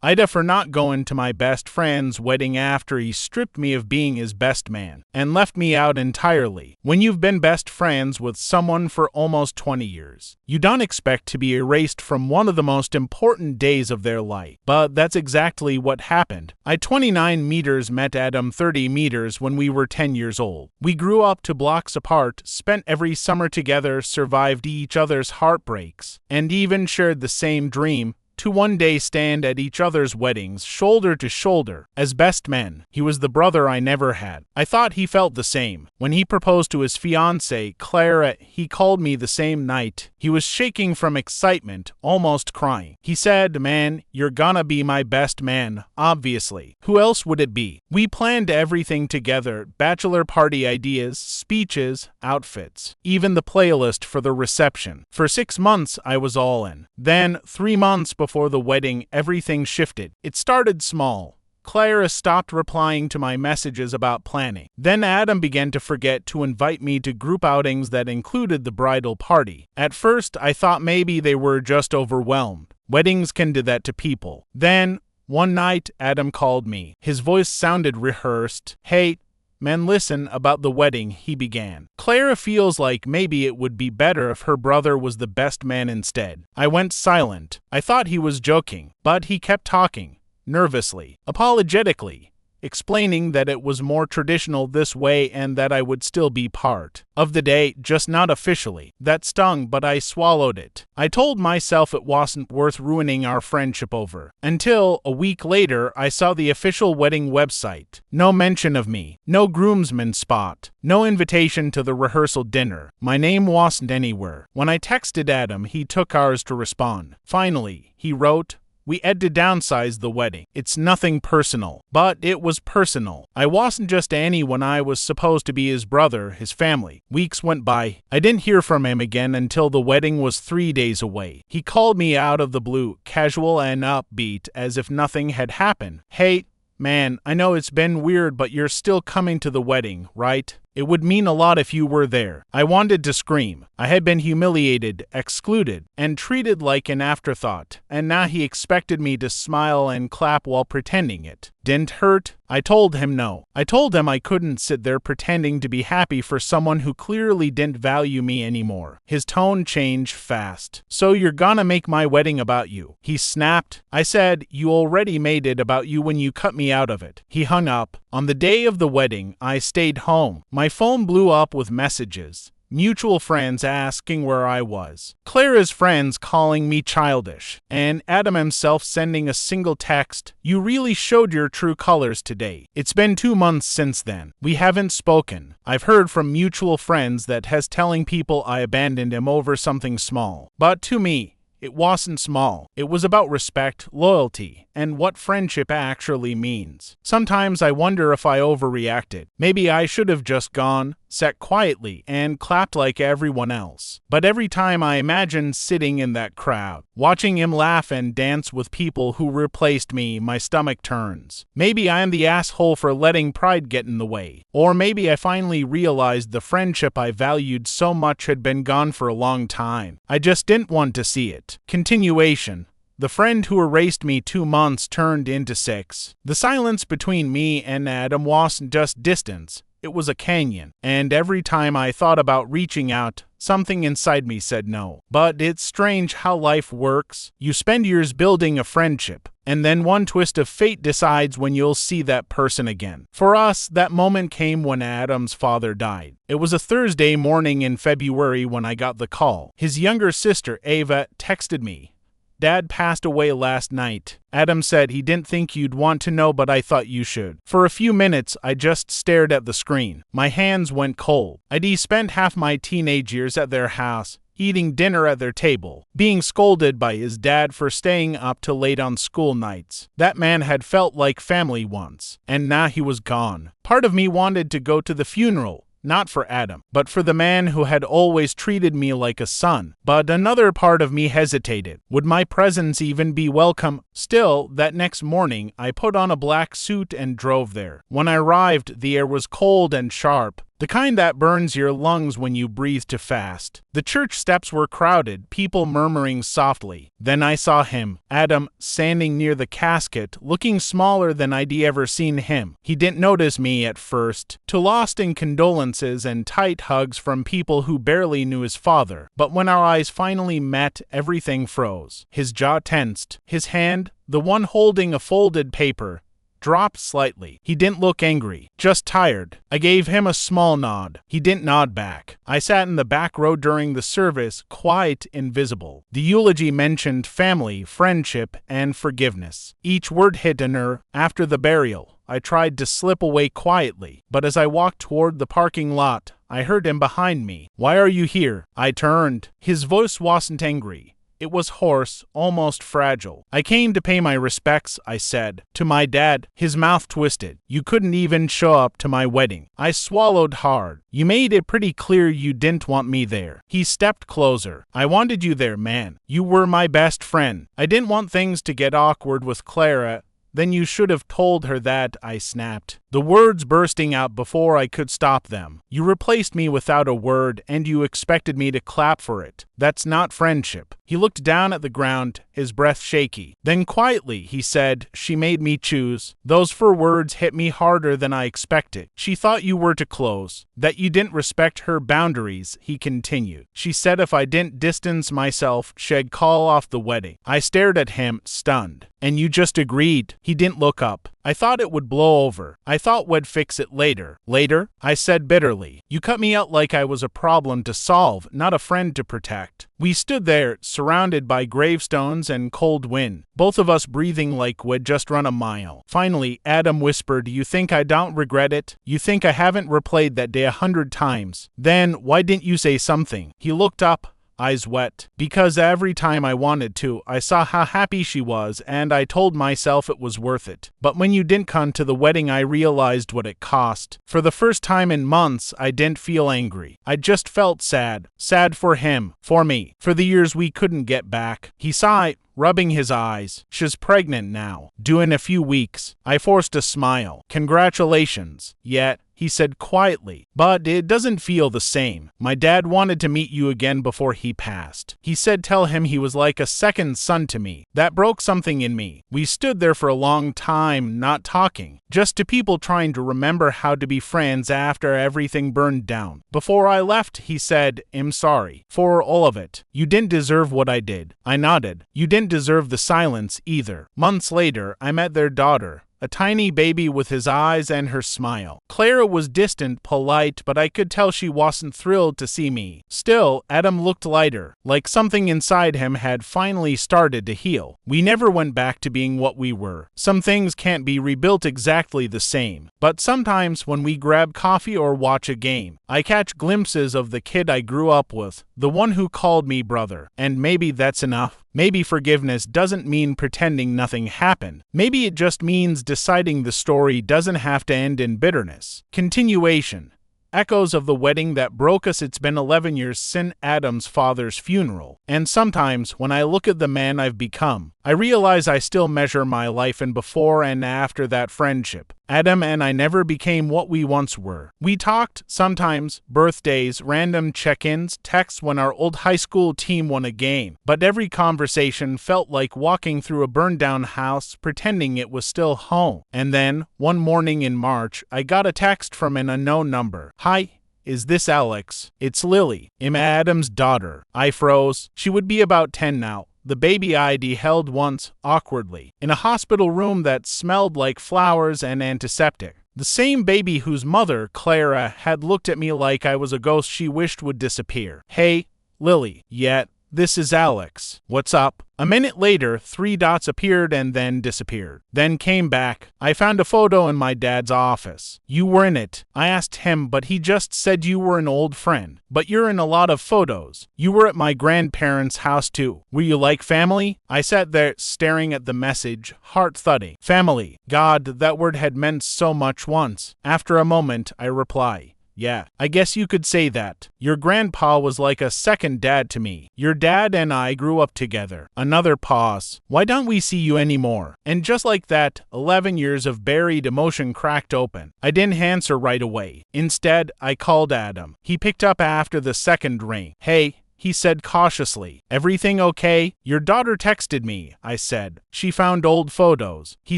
aitah for not going to my best friend's wedding after he stripped me of being his best man and left me out entirely. When you've been best friends with someone for almost 20 years, you don't expect to be erased from one of the most important days of their life. But that's exactly what happened. I 29 meters met Adam 30 meters when we were 10 years old. We grew up 2 blocks apart, spent every summer together, survived each other's heartbreaks, and even shared the same dream to one day stand at each other's weddings, shoulder to shoulder, as best men. He was the brother I never had. I thought he felt the same. When he proposed to his fiancée, Clara, he called me the same night. He was shaking from excitement, almost crying. He said, "Man, you're gonna be my best man, obviously. Who else would it be?" We planned everything together, bachelor party ideas, speeches, outfits, even the playlist for the reception. For 6 months, I was all in. Then, 3 months before the wedding, everything shifted. It started small. Clara stopped replying to my messages about planning. Then Adam began to forget to invite me to group outings that included the bridal party. At first, I thought maybe they were just overwhelmed. Weddings can do that to people. Then, one night, Adam called me. His voice sounded rehearsed. "Hey, man, listen, about the wedding," he began. "Clara feels like maybe it would be better if her brother was the best man instead." I went silent. I thought he was joking, but he kept talking, nervously, apologetically, explaining that it was more traditional this way and that I would still be part of the day, just not officially. That stung, but I swallowed it. I told myself it wasn't worth ruining our friendship over. Until, a week later, I saw the official wedding website. No mention of me. No groomsman spot. No invitation to the rehearsal dinner. My name wasn't anywhere. When I texted Adam, he took hours to respond. Finally, he wrote, "We had to downsize the wedding. It's nothing personal." But it was personal. I wasn't just anyone. I was supposed to be his brother, his family. Weeks went by. I didn't hear from him again until the wedding was 3 days away. He called me out of the blue, casual and upbeat, as if nothing had happened. "Hey, man, I know it's been weird, but you're still coming to the wedding, right? It would mean a lot if you were there." I wanted to scream. I had been humiliated, excluded, and treated like an afterthought, and now he expected me to smile and clap while pretending it didn't hurt. I told him no. I told him I couldn't sit there pretending to be happy for someone who clearly didn't value me anymore. His tone changed fast. "So you're gonna make my wedding about you?" he snapped. I said, "You already made it about you when you cut me out of it." He hung up. On the day of the wedding, I stayed home. My phone blew up with messages. Mutual friends asking where I was. Clara's friends calling me childish. And Adam himself sending a single text, "You really showed your true colors today." It's been 2 months since then. We haven't spoken. I've heard from mutual friends that has telling people I abandoned him over something small. But to me, it wasn't small. It was about respect, loyalty, and what friendship actually means. Sometimes I wonder if I overreacted. Maybe I should have just gone, sat quietly, and clapped like everyone else. But every time I imagine sitting in that crowd, watching him laugh and dance with people who replaced me, my stomach turns. Maybe I am the asshole for letting pride get in the way. Or maybe I finally realized the friendship I valued so much had been gone for a long time. I just didn't want to see it. Continuation. The friend who erased me 2 months turned into 6. The silence between me and Adam wasn't just distance. It was a canyon, and every time I thought about reaching out, something inside me said no. But it's strange how life works. You spend years building a friendship, and then one twist of fate decides when you'll see that person again. For us, that moment came when Adam's father died. It was a Thursday morning in February when I got the call. His younger sister, Ava, texted me, "Dad passed away last night." Adam said he didn't think you'd want to know, but I thought you should. For a few minutes, I just stared at the screen. My hands went cold. I'd spent half my teenage years at their house, eating dinner at their table, being scolded by his dad for staying up till late on school nights. That man had felt like family once, and now he was gone. Part of me wanted to go to the funeral, not for Adam, but for the man who had always treated me like a son. But another part of me hesitated. Would my presence even be welcome? Still, that next morning, I put on a black suit and drove there. When I arrived, the air was cold and sharp. The kind that burns your lungs when you breathe too fast. The church steps were crowded, people murmuring softly. Then I saw him, Adam, standing near the casket, looking smaller than I'd ever seen him. He didn't notice me at first, too lost in condolences and tight hugs from people who barely knew his father. But when our eyes finally met, everything froze. His jaw tensed. His hand, the one holding a folded paper, dropped slightly. He didn't look angry, just tired. I gave him a small nod. He didn't nod back. I sat in the back row during the service, quiet, invisible. The eulogy mentioned family, friendship, and forgiveness. Each word hit a nerve. After the burial, I tried to slip away quietly, but as I walked toward the parking lot, I heard him behind me. "Why are you here?" I turned. His voice wasn't angry. It was hoarse, almost fragile. "I came to pay my respects," I said. "To my dad." His mouth twisted. "You couldn't even show up to my wedding." I swallowed hard. "You made it pretty clear you didn't want me there." He stepped closer. "I wanted you there, man. You were my best friend. I didn't want things to get awkward with Clara." "Then you should have told her that," I snapped, the words bursting out before I could stop them. "You replaced me without a word, and you expected me to clap for it. That's not friendship." He looked down at the ground, his breath shaky. Then quietly, he said, "She made me choose." Those 4 words hit me harder than I expected. "She thought you were too close, that you didn't respect her boundaries," he continued. "She said if I didn't distance myself, she'd call off the wedding." I stared at him, stunned. "And you just agreed?" He didn't look up. "I thought it would blow over. I thought we'd fix it later." "Later?" I said bitterly. "You cut me out like I was a problem to solve, not a friend to protect." We stood there, surrounded by gravestones and cold wind, both of us breathing like we'd just run a mile. Finally, Adam whispered, "You think I don't regret it? You think I haven't replayed that day 100 times? Then why didn't you say something?" He looked up, eyes wet. "Because every time I wanted to, I saw how happy she was, and I told myself it was worth it. But when you didn't come to the wedding, I realized what it cost." For the first time in months, I didn't feel angry. I just felt sad. Sad for him, for me, for the years we couldn't get back. He sighed, rubbing his eyes. "She's pregnant now. Due in a few weeks." I forced a smile. "Congratulations." "Yet," he said quietly, "but it doesn't feel the same. My dad wanted to meet you again before he passed. He said tell him he was like a second son to me." That broke something in me. We stood there for a long time, not talking, just two people trying to remember how to be friends after everything burned down. Before I left, he said, "I'm sorry for all of it. You didn't deserve what I did." I nodded. "You didn't deserve the silence either." Months later, I met their daughter, a tiny baby with his eyes and her smile. Clara was distant, polite, but I could tell she wasn't thrilled to see me. Still, Adam looked lighter, like something inside him had finally started to heal. We never went back to being what we were. Some things can't be rebuilt exactly the same. But sometimes when we grab coffee or watch a game, I catch glimpses of the kid I grew up with, the one who called me brother. And maybe that's enough. Maybe forgiveness doesn't mean pretending nothing happened. Maybe it just means deciding the story doesn't have to end in bitterness. Continuation. Echoes of the wedding that broke us. It's been 11 years since Adam's father's funeral. And sometimes, when I look at the man I've become, I realize I still measure my life in before and after that friendship. Adam and I never became what we once were. We talked, sometimes, birthdays, random check-ins, texts when our old high school team won a game. But every conversation felt like walking through a burned-down house, pretending it was still home. And then, one morning in March, I got a text from an unknown number. "Hi. Is this Alex?" "It's Lily. I'm Adam's daughter." I froze. She would be about 10 now. The baby ID held once, awkwardly, in a hospital room that smelled like flowers and antiseptic. The same baby whose mother, Clara, had looked at me like I was a ghost she wished would disappear. "Hey, Lily." "Yet, this is Alex. What's up?" A minute later, 3 dots appeared and then disappeared. Then came back. I found a photo in my dad's office. "You were in it." I asked him, but he just said you were an old friend. "But you're in a lot of photos. You were at my grandparents' house too. Were you like family?" I sat there, staring at the message, heart thudding. Family. God, that word had meant so much once. After a moment, I reply, Yeah, I guess you could say that. Your grandpa was like a second dad to me. Your dad and I grew up together. Another pause. Why don't we see you anymore? And just like that, 11 years of buried emotion cracked open. I didn't answer right away. Instead, I called Adam. He picked up after the second ring. Hey, he said cautiously. Everything okay? Your daughter texted me, I said. She found old photos. He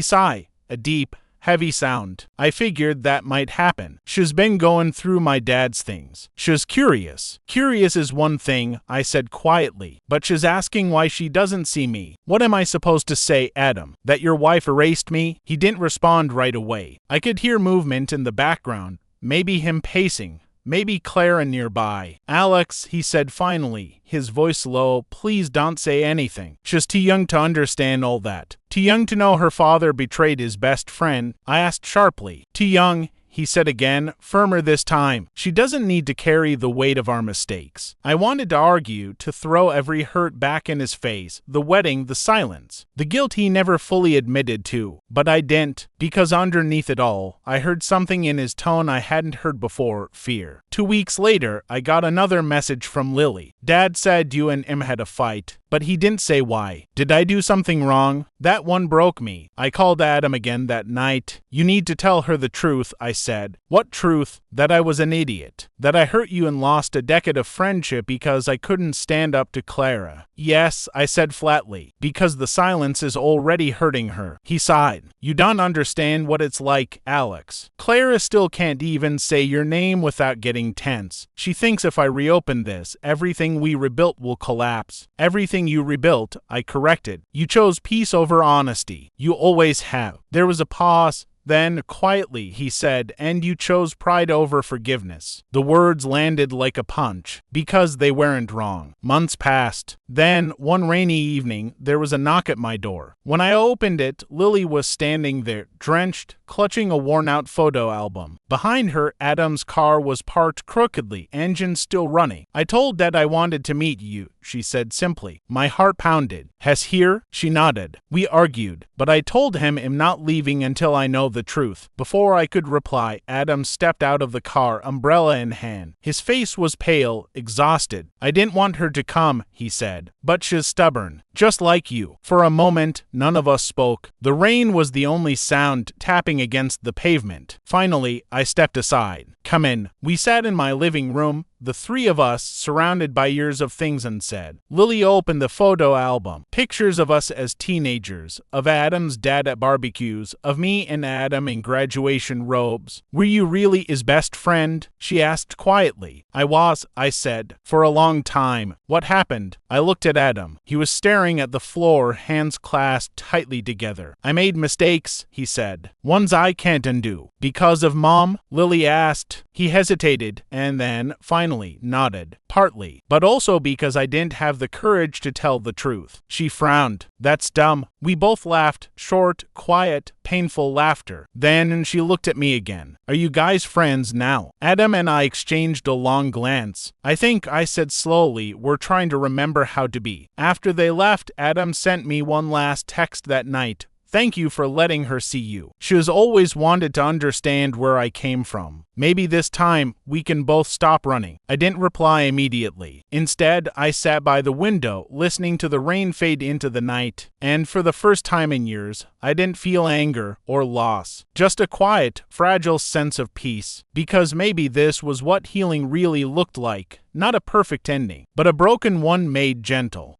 sighed, a deep, heavy sound. I figured that might happen. She's been going through my dad's things. She's curious. Curious is one thing, I said quietly, but she's asking why she doesn't see me. What am I supposed to say, Adam? That your wife erased me? He didn't respond right away. I could hear movement in the background. Maybe him pacing. Maybe Clara nearby. Alex, he said finally, his voice low, please don't say anything. She's too young to understand all that. Too young to know her father betrayed his best friend, I asked sharply. Too young, he said again, firmer this time. She doesn't need to carry the weight of our mistakes. I wanted to argue, to throw every hurt back in his face, the wedding, the silence, the guilt he never fully admitted to. But I didn't, because underneath it all, I heard something in his tone I hadn't heard before, fear. 2 weeks later, I got another message from Lily. Dad said you and him had a fight, but he didn't say why. Did I do something wrong? That one broke me. I called Adam again that night. You need to tell her the truth, I said. What truth? That I was an idiot. That I hurt you and lost a decade of friendship because I couldn't stand up to Clara. Yes, I said flatly, because the silence is already hurting her. He sighed. You don't understand what it's like, Alex. Clara still can't even say your name without getting tense. She thinks if I reopen this, everything we rebuilt will collapse. Everything you rebuilt, I corrected. You chose peace over honesty. You always have. There was a pause. Then, quietly, he said, and you chose pride over forgiveness. The words landed like a punch, because they weren't wrong. Months passed. Then, one rainy evening, there was a knock at my door. When I opened it, Lily was standing there, drenched, clutching a worn-out photo album. Behind her, Adam's car was parked crookedly, engine still running. I told Dad I wanted to meet you, she said simply. My heart pounded. Has here? She nodded. We argued, but I told him I'm not leaving until I know the truth. Before I could reply, Adam stepped out of the car, umbrella in hand. His face was pale, exhausted. I didn't want her to come, he said, but she's stubborn. Just like you. For a moment, none of us spoke. The rain was the only sound, tapping against the pavement. Finally, I stepped aside. Come in. We sat in my living room, the three of us, surrounded by years of things unsaid. Lily opened the photo album. Pictures of us as teenagers, of Adam's dad at barbecues, of me and Adam in graduation robes. Were you really his best friend? She asked quietly. I was, I said, for a long time. What happened? I looked at Adam. He was staring at the floor, hands clasped tightly together. I made mistakes, he said. Ones I can't undo. Because of Mom? Lily asked. He hesitated, and then, finally, nodded. Partly, but also because I didn't have the courage to tell the truth. She frowned. That's dumb. We both laughed, short, quiet, painful laughter. Then she looked at me again. Are you guys friends now? Adam and I exchanged a long glance. I think, I said slowly, we're trying to remember how to be. After they left, Adam sent me one last text that night. Thank you for letting her see you. She has always wanted to understand where I came from. Maybe this time we can both stop running. I didn't reply immediately. Instead, I sat by the window, listening to the rain fade into the night. And for the first time in years, I didn't feel anger or loss. Just a quiet, fragile sense of peace. Because maybe this was what healing really looked like. Not a perfect ending, but a broken one made gentle.